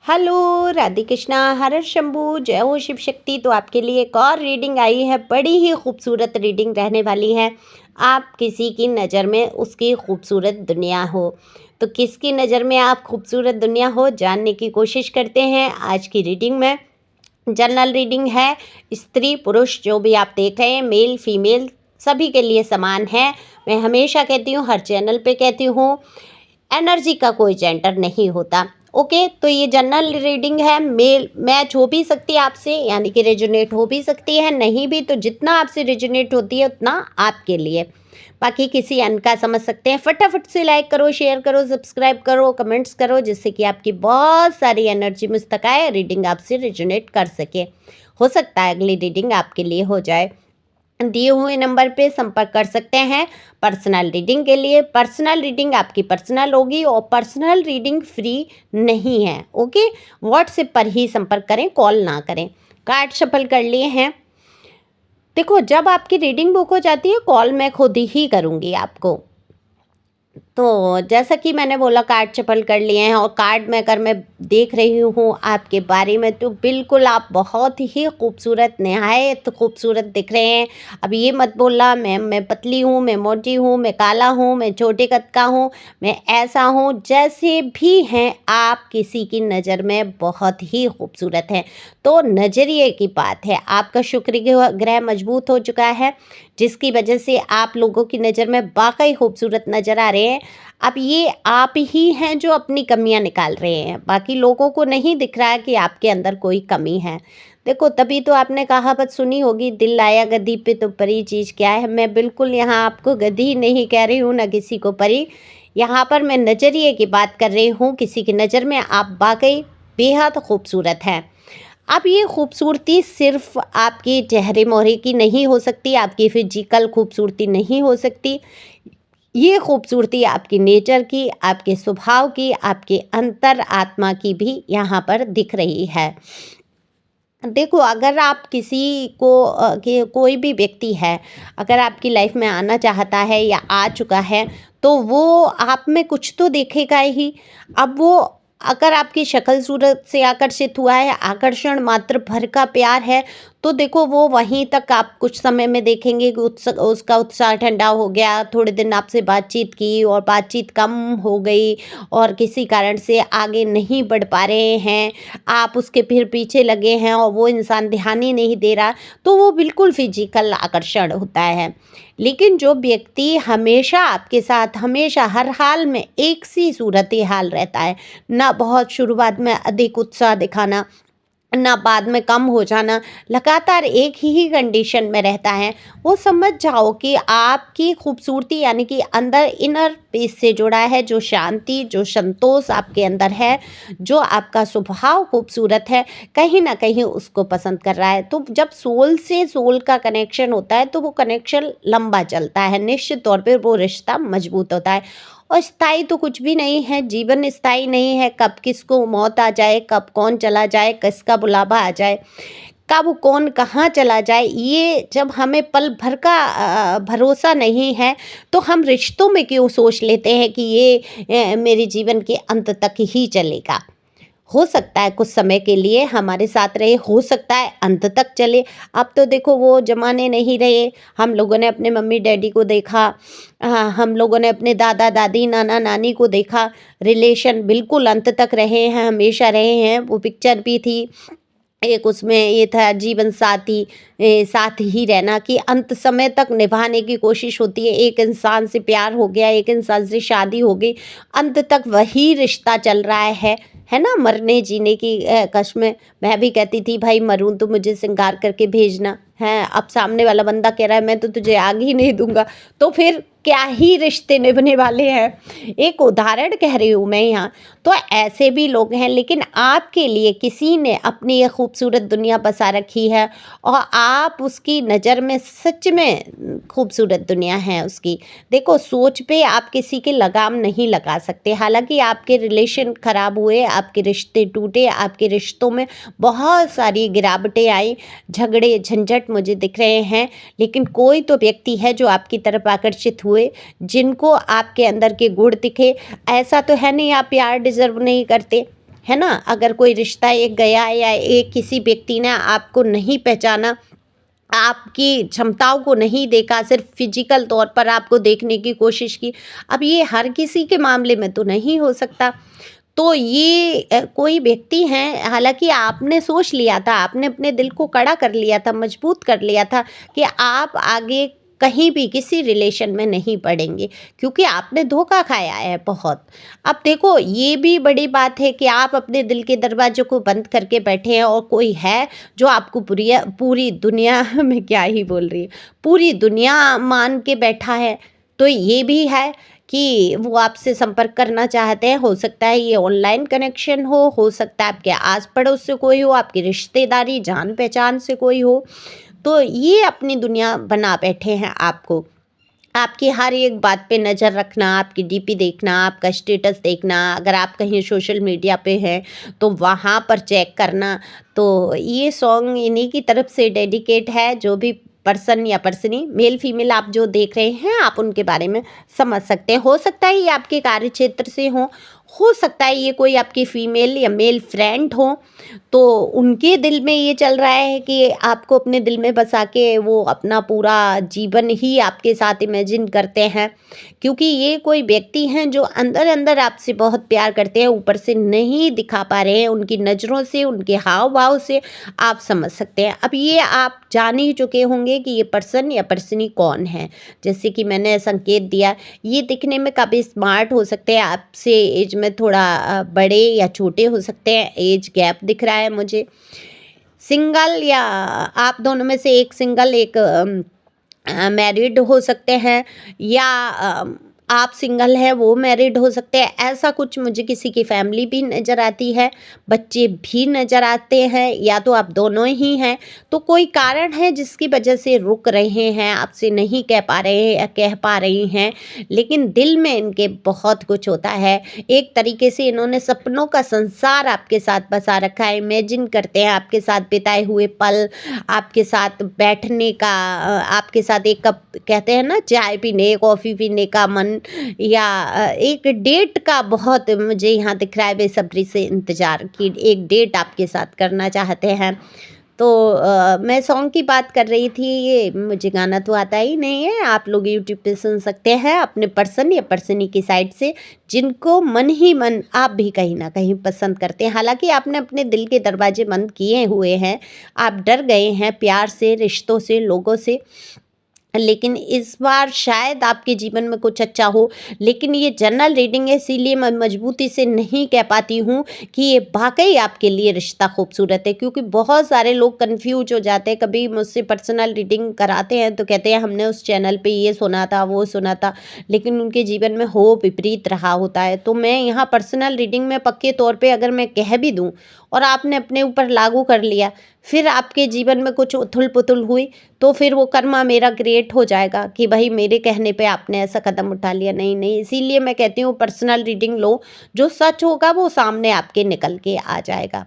Hello Radhe Krishna हर हर शंभू जय हो शिव शक्ति। तो आपके लिए एक और रीडिंग आई है, बड़ी ही खूबसूरत रीडिंग रहने वाली है। आप किसी की नज़र में उसकी खूबसूरत दुनिया हो, तो किसकी नज़र में आप खूबसूरत दुनिया हो जानने की कोशिश करते हैं आज की रीडिंग में। जनरल रीडिंग है, स्त्री पुरुष जो भी आप देख रहे हैं, मेल फीमेल सभी के लिए समान है। मैं हमेशा कहती हूँ, हर चैनल पे कहती हूँ, एनर्जी का कोई जेंडर नहीं होता। ओके, तो ये जनरल रीडिंग है, मेल मैच हो भी सकती है आपसे, यानी कि रेजोनेट हो भी सकती है, नहीं भी तो जितना आपसे रेजोनेट होती है उतना आपके लिए, बाकी किसी अन्य का समझ सकते हैं। फटाफट से लाइक करो, शेयर करो, सब्सक्राइब करो, कमेंट्स करो, जिससे कि आपकी बहुत सारी एनर्जी मुझ तक आए, रीडिंग आपसे रेजोनेट कर सके। हो सकता है अगली रीडिंग आपके लिए हो जाए। दिए हुए नंबर पे संपर्क कर सकते हैं पर्सनल रीडिंग के लिए। पर्सनल रीडिंग आपकी पर्सनल होगी और पर्सनल रीडिंग फ्री नहीं है। ओके, व्हाट्सएप पर ही संपर्क करें, कॉल ना करें। कार्ड शफल कर लिए हैं। देखो, जब आपकी रीडिंग बुक हो जाती है, कॉल मैं खुद ही करूँगी आपको। तो जैसा कि मैंने बोला, कार्ड शफल कर लिए हैं और कार्ड में अगर मैं देख रही हूँ आपके बारे में, तो बिल्कुल आप बहुत ही खूबसूरत, नहायत खूबसूरत दिख रहे हैं। अब ये मत बोलना मैं पतली हूँ, मैं मोटी हूँ, मैं काला हूँ, मैं छोटे कद का हूँ, मैं ऐसा हूँ। जैसे भी हैं आप किसी की नज़र में बहुत ही खूबसूरत हैं। तो नज़रिए की बात है, आपका शुक्र ग्रह मजबूत हो चुका है, जिसकी वजह से आप लोगों की नज़र में वाकई खूबसूरत नज़र आ रहे हैं। अब ये आप ही हैं जो अपनी कमियां निकाल रहे हैं, बाकी लोगों को नहीं दिख रहा है कि आपके अंदर कोई कमी है। देखो, तभी तो आपने कहावत सुनी होगी, दिल लाया गद्दी पे तो परी चीज़ क्या है। मैं बिल्कुल यहाँ आपको गद्दी नहीं कह रही हूँ, ना किसी को परी। यहाँ पर मैं नज़रिए की बात कर रही हूँ। किसी की नज़र में आप वाकई बेहद खूबसूरत हैं। अब ये खूबसूरती सिर्फ आपके चेहरे मोहरे की नहीं हो सकती, आपकी फिजिकल खूबसूरती नहीं हो सकती। ये खूबसूरती आपकी नेचर की, आपके स्वभाव की, आपके अंतर आत्मा की भी यहाँ पर दिख रही है। देखो, अगर आप किसी को कि कोई भी व्यक्ति है, अगर आपकी लाइफ में आना चाहता है या आ चुका है, तो वो आप में कुछ तो देखेगा ही। अब वो अगर आपकी शक्ल सूरत से आकर्षित हुआ है, आकर्षण मात्र भर का प्यार है, तो देखो वो वहीं तक आप कुछ समय में देखेंगे कि उसका उत्साह ठंडा हो गया, थोड़े दिन आपसे बातचीत की और बातचीत कम हो गई और किसी कारण से आगे नहीं बढ़ पा रहे हैं, आप उसके फिर पीछे लगे हैं और वो इंसान ध्यान ही नहीं दे रहा, तो वो बिल्कुल फिजिकल आकर्षण होता है। लेकिन जो व्यक्ति हमेशा आपके साथ, हमेशा हर हाल में एक सी सूरत हाल रहता है, ना बहुत शुरुआत में अधिक उत्साह दिखाना, ना बाद में कम हो जाना, लगातार एक ही कंडीशन में रहता है, वो समझ जाओ कि आपकी खूबसूरती यानी कि अंदर इनर पीस से जुड़ा है। जो शांति, जो संतोष आपके अंदर है, जो आपका स्वभाव खूबसूरत है, कहीं ना कहीं उसको पसंद कर रहा है। तो जब सोल से सोल का कनेक्शन होता है, तो वो कनेक्शन लंबा चलता है, निश्चित तौर पर वो रिश्ता मजबूत होता है। और स्थायी तो कुछ भी नहीं है, जीवन स्थायी नहीं है। कब किसको मौत आ जाए, कब कौन चला जाए, किसका बुलावा आ जाए, कब कौन कहाँ चला जाए, ये जब हमें पल भर का भरोसा नहीं है, तो हम रिश्तों में क्यों सोच लेते हैं कि ये मेरे जीवन के अंत तक ही चलेगा। हो सकता है कुछ समय के लिए हमारे साथ रहे, हो सकता है अंत तक चले। अब तो देखो वो ज़माने नहीं रहे। हम लोगों ने अपने मम्मी डैडी को देखा, हम लोगों ने अपने दादा दादी नाना नानी को देखा, रिलेशन बिल्कुल अंत तक रहे हैं, हमेशा रहे हैं। वो पिक्चर भी थी एक, उसमें ये था जीवन साथी, साथ ही रहना, कि अंत समय तक निभाने की कोशिश होती है। एक इंसान से प्यार हो गया, एक इंसान से शादी हो गई, अंत तक वही रिश्ता चल रहा है ना। मरने जीने की कसम मैं भी कहती थी, भाई मरूं तो मुझे श्रृंगार करके भेजना है। अब सामने वाला बंदा कह रहा है मैं तो तुझे आग ही नहीं दूंगा, तो फिर क्या ही रिश्ते निभने वाले हैं। एक उदाहरण कह रही हूँ मैं यहाँ। तो ऐसे भी लोग हैं, लेकिन आपके लिए किसी ने अपनी ये खूबसूरत दुनिया बसा रखी है और आप उसकी नज़र में सच में खूबसूरत दुनिया है उसकी। देखो, सोच पे आप किसी के लगाम नहीं लगा सकते। हालांकि आपके रिलेशन खराब हुए, आपके रिश्ते टूटे, आपके रिश्तों में बहुत सारी गिरावटें आई, झगड़े झंझट मुझे दिख रहे हैं, लेकिन कोई तो व्यक्ति है जो आपकी तरफ आकर्षित हुए, जिनको आपके अंदर के गुण दिखे। ऐसा तो है नहीं आप प्यार डिजर्व नहीं करते, है ना? अगर कोई रिश्ता एक गया या एक किसी व्यक्ति ने आपको नहीं पहचाना, आपकी क्षमताओं को नहीं देखा, सिर्फ फिजिकल तौर पर आपको देखने की कोशिश की। अब ये हर किसी के मामले में तो नहीं हो सकता। तो ये कोई व्यक्ति हैं, हालाँकि आपने सोच लिया था, आपने अपने दिल को कड़ा कर लिया था, मजबूत कर लिया था कि आप आगे कहीं भी किसी रिलेशन में नहीं पड़ेंगे, क्योंकि आपने धोखा खाया है बहुत। अब देखो ये भी बड़ी बात है कि आप अपने दिल के दरवाज़ों को बंद करके बैठे हैं और कोई है जो आपको पूरी दुनिया मैं क्या ही बोल रही हूँ, पूरी दुनिया मान के बैठा है। तो ये भी है कि वो आपसे संपर्क करना चाहते हैं। हो सकता है ये ऑनलाइन कनेक्शन हो सकता है आपके आस पड़ोस से कोई हो, आपकी रिश्तेदारी जान पहचान से कोई हो। तो ये अपनी दुनिया बना बैठे हैं आपको। आपकी हर एक बात पे नज़र रखना, आपकी डीपी देखना, आपका स्टेटस देखना, अगर आप कहीं सोशल मीडिया पे हैं तो वहाँ पर चेक करना। तो ये सॉन्ग इन्हीं की तरफ से डेडिकेट है, जो भी पर्सन या पर्सनी मेल फीमेल आप जो देख रहे हैं आप उनके बारे में समझ सकते हैं। हो सकता है ये आपके कार्य क्षेत्र से हो सकता है ये कोई आपकी फीमेल या मेल फ्रेंड हो, तो उनके दिल में ये चल रहा है कि आपको अपने दिल में बसा के वो अपना पूरा जीवन ही आपके साथ इमेजिन करते हैं, क्योंकि ये कोई व्यक्ति हैं जो अंदर अंदर आपसे बहुत प्यार करते हैं, ऊपर से नहीं दिखा पा रहे हैं। उनकी नज़रों से, उनके हाव भाव से आप समझ सकते हैं। अब ये आप जान ही चुके होंगे कि ये पर्सन या पर्सनी कौन है। जैसे कि मैंने संकेत दिया, ये दिखने में काफ़ी स्मार्ट हो सकते हैं, आपसे एज में थोड़ा बड़े या छोटे हो सकते हैं, एज गैप दिख रहा है मुझे। सिंगल या आप दोनों में से एक सिंगल, एक मैरिड हो सकते हैं, या आप सिंगल हैं वो मैरिड हो सकते हैं। ऐसा कुछ मुझे किसी की फैमिली भी नज़र आती है, बच्चे भी नज़र आते हैं, या तो आप दोनों ही हैं। तो कोई कारण है जिसकी वजह से रुक रहे हैं, आपसे नहीं कह पा रहे हैं या कह पा रही हैं, लेकिन दिल में इनके बहुत कुछ होता है। एक तरीके से इन्होंने सपनों का संसार आपके साथ बसा रखा है, इमेजिन करते हैं आपके साथ बिताए हुए पल, आपके साथ बैठने का, आपके साथ एक कप कहते हैं ना चाय पीने, कॉफ़ी पीने का मन, या एक डेट का बहुत मुझे यहाँ दिख रहा है बेसब्री से इंतज़ार कि एक डेट आपके साथ करना चाहते हैं। तो मैं सॉन्ग की बात कर रही थी, ये मुझे गाना तो आता ही नहीं है, आप लोग यूट्यूब पे सुन सकते हैं अपने पर्सन या पर्सनी की साइड से, जिनको मन ही मन आप भी कहीं ना कहीं पसंद करते हैं। हालांकि आपने अपने दिल के दरवाजे बंद किए हुए हैं, आप डर गए हैं प्यार से, रिश्तों से, लोगों से, लेकिन इस बार शायद आपके जीवन में कुछ अच्छा हो। लेकिन ये जनरल रीडिंग है, इसीलिए मैं मजबूती से नहीं कह पाती हूँ कि ये वाकई आपके लिए रिश्ता खूबसूरत है, क्योंकि बहुत सारे लोग कंफ्यूज हो जाते हैं। कभी मुझसे पर्सनल रीडिंग कराते हैं तो कहते हैं हमने उस चैनल पे ये सुना था, वो सुना था, लेकिन उनके जीवन में हो विपरीत रहा होता है। तो मैं यहाँ पर्सनल रीडिंग में पक्के तौर पर अगर मैं कह भी दूँ और आपने अपने ऊपर लागू कर लिया, फिर आपके जीवन में कुछ उथल पुथल हुई, तो फिर वो कर्मा मेरा क्रिएट हो जाएगा कि भाई मेरे कहने पे आपने ऐसा कदम उठा लिया। नहीं नहीं, इसीलिए मैं कहती हूँ पर्सनल रीडिंग लो, जो सच होगा वो सामने आपके निकल के आ जाएगा।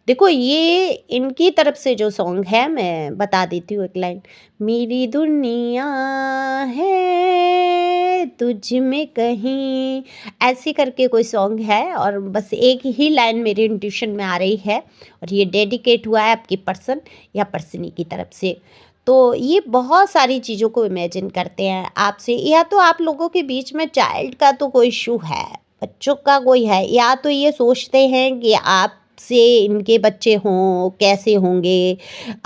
देखो ये इनकी तरफ से जो सॉन्ग है, मैं बता देती हूँ एक लाइन, मेरी दुनिया है तुझ में कहीं, ऐसे करके कोई सॉन्ग है, और बस एक ही लाइन मेरी इंट्यूशन में आ रही है, और ये डेडिकेट हुआ है आपकी पर्सन या पर्सनी की तरफ से। तो ये बहुत सारी चीज़ों को इमेजिन करते हैं आपसे, या तो आप लोगों के बीच में चाइल्ड का तो कोई इशू है, बच्चों का कोई है, या तो ये सोचते हैं कि आपसे इनके बच्चे हों, कैसे होंगे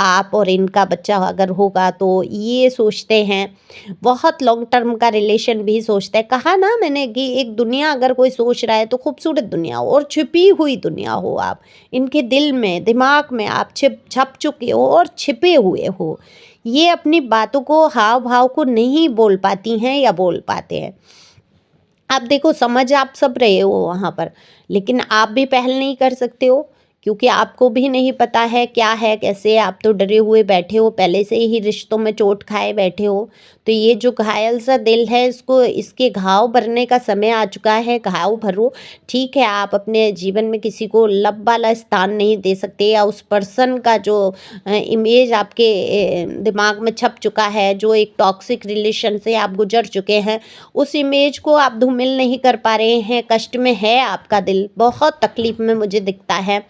आप, और इनका बच्चा अगर होगा तो ये सोचते हैं। बहुत लॉन्ग टर्म का रिलेशन भी सोचते हैं। कहा ना मैंने कि एक दुनिया अगर कोई सोच रहा है तो खूबसूरत दुनिया हो, और छिपी हुई दुनिया हो, आप इनके दिल में, दिमाग में आप छप चुके हो और छिपे हुए हो। ये अपनी बातों को, हाव भाव को नहीं बोल पाती हैं या बोल पाते हैं। आप देखो, समझ आप सब रहे हो वहाँ पर, लेकिन आप भी पहल नहीं कर सकते हो, क्योंकि आपको भी नहीं पता है क्या है कैसे, आप तो डरे हुए बैठे हो, पहले से ही रिश्तों में चोट खाए बैठे हो। तो ये जो घायल सा दिल है, इसको इसके घाव भरने का समय आ चुका है, घाव भरो। ठीक है, आप अपने जीवन में किसी को लब वाला स्थान नहीं दे सकते, या उस पर्सन का जो इमेज आपके दिमाग में छप चुका है, जो एक टॉक्सिक रिलेशन से आप गुजर चुके हैं, उस इमेज को आप धूमिल नहीं कर पा रहे हैं। कष्ट में है आपका दिल, बहुत तकलीफ में मुझे दिखता है।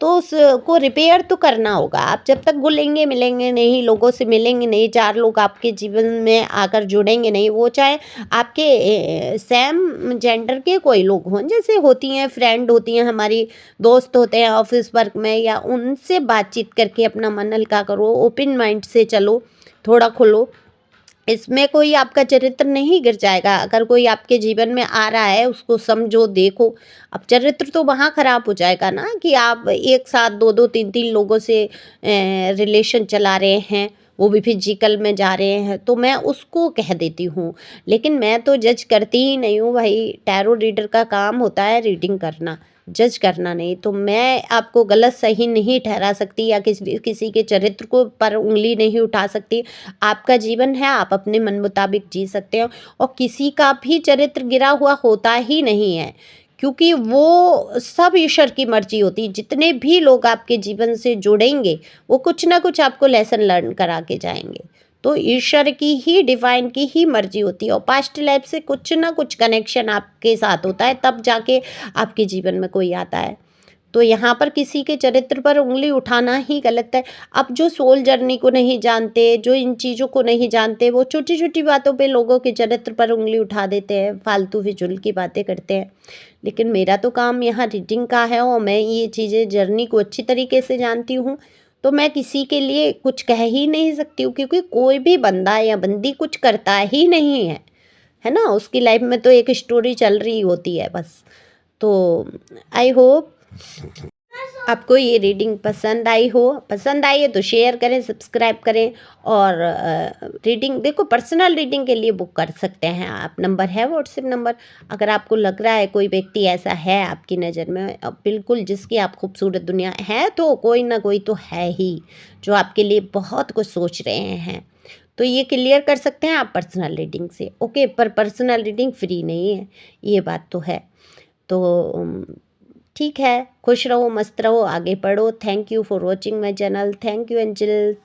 तो उसको रिपेयर तो करना होगा। आप जब तक घुलेंगे मिलेंगे नहीं, लोगों से मिलेंगे नहीं, 4 लोग आपके जीवन में आकर जुड़ेंगे नहीं, वो चाहे आपके सेम जेंडर के कोई लोग हों, जैसे होती हैं फ्रेंड, होती हैं हमारी दोस्त, होते हैं ऑफिस वर्क में, या उनसे बातचीत करके अपना मन हल्का करो, ओपन माइंड से चलो, थोड़ा खुलो। इसमें कोई आपका चरित्र नहीं गिर जाएगा। अगर कोई आपके जीवन में आ रहा है, उसको समझो, देखो। अब चरित्र तो वहाँ खराब हो जाएगा ना, कि आप एक साथ 2-2 3-3 लोगों से रिलेशन चला रहे हैं, वो भी फिजिकल में जा रहे हैं, तो मैं उसको कह देती हूँ। लेकिन मैं तो जज करती ही नहीं हूँ भाई, टैरो रीडर का काम होता है रीडिंग करना, जज करना नहीं। तो मैं आपको गलत सही नहीं ठहरा सकती, या किसी किसी के चरित्र को पर उंगली नहीं उठा सकती। आपका जीवन है, आप अपने मन मुताबिक जी सकते हो, और किसी का भी चरित्र गिरा हुआ होता ही नहीं है, क्योंकि वो सब ईश्वर की मर्जी होती है। जितने भी लोग आपके जीवन से जुड़ेंगे, वो कुछ ना कुछ आपको लेसन लर्न करा के जाएंगे। तो ईश्वर की ही, डिवाइन की ही मर्जी होती है, और पास्ट लाइफ से कुछ ना कुछ कनेक्शन आपके साथ होता है, तब जाके आपके जीवन में कोई आता है। तो यहाँ पर किसी के चरित्र पर उंगली उठाना ही गलत है। अब जो सोल जर्नी को नहीं जानते, जो इन चीज़ों को नहीं जानते, वो छोटी छोटी बातों पे लोगों के चरित्र पर उंगली उठा देते हैं, फालतू फिजूल की बातें करते हैं। लेकिन मेरा तो काम यहाँ रीडिंग का है, और मैं ये चीज़ें, जर्नी को अच्छी तरीके से जानती हूँ। तो मैं किसी के लिए कुछ कह ही नहीं सकती हूँ, क्योंकि कोई भी बंदा या बंदी कुछ करता ही नहीं है ना। उसकी लाइफ में तो एक स्टोरी चल रही होती है बस। तो आई होप आपको ये रीडिंग पसंद आई हो। पसंद आई है तो शेयर करें, सब्सक्राइब करें। और रीडिंग देखो, पर्सनल रीडिंग के लिए बुक कर सकते हैं आप, नंबर है व्हाट्सएप नंबर। अगर आपको लग रहा है कोई व्यक्ति ऐसा है आपकी नज़र में, बिल्कुल जिसकी आप खूबसूरत दुनिया है, तो कोई ना कोई तो है ही जो आपके लिए बहुत कुछ सोच रहे हैं, तो ये क्लियर कर सकते हैं आप पर्सनल रीडिंग से। ओके, पर पर्सनल रीडिंग फ्री नहीं है, ये बात तो है। तो ठीक है, खुश रहो, मस्त रहो, आगे बढ़ो। Thank you for watching my channel. Thank you angel.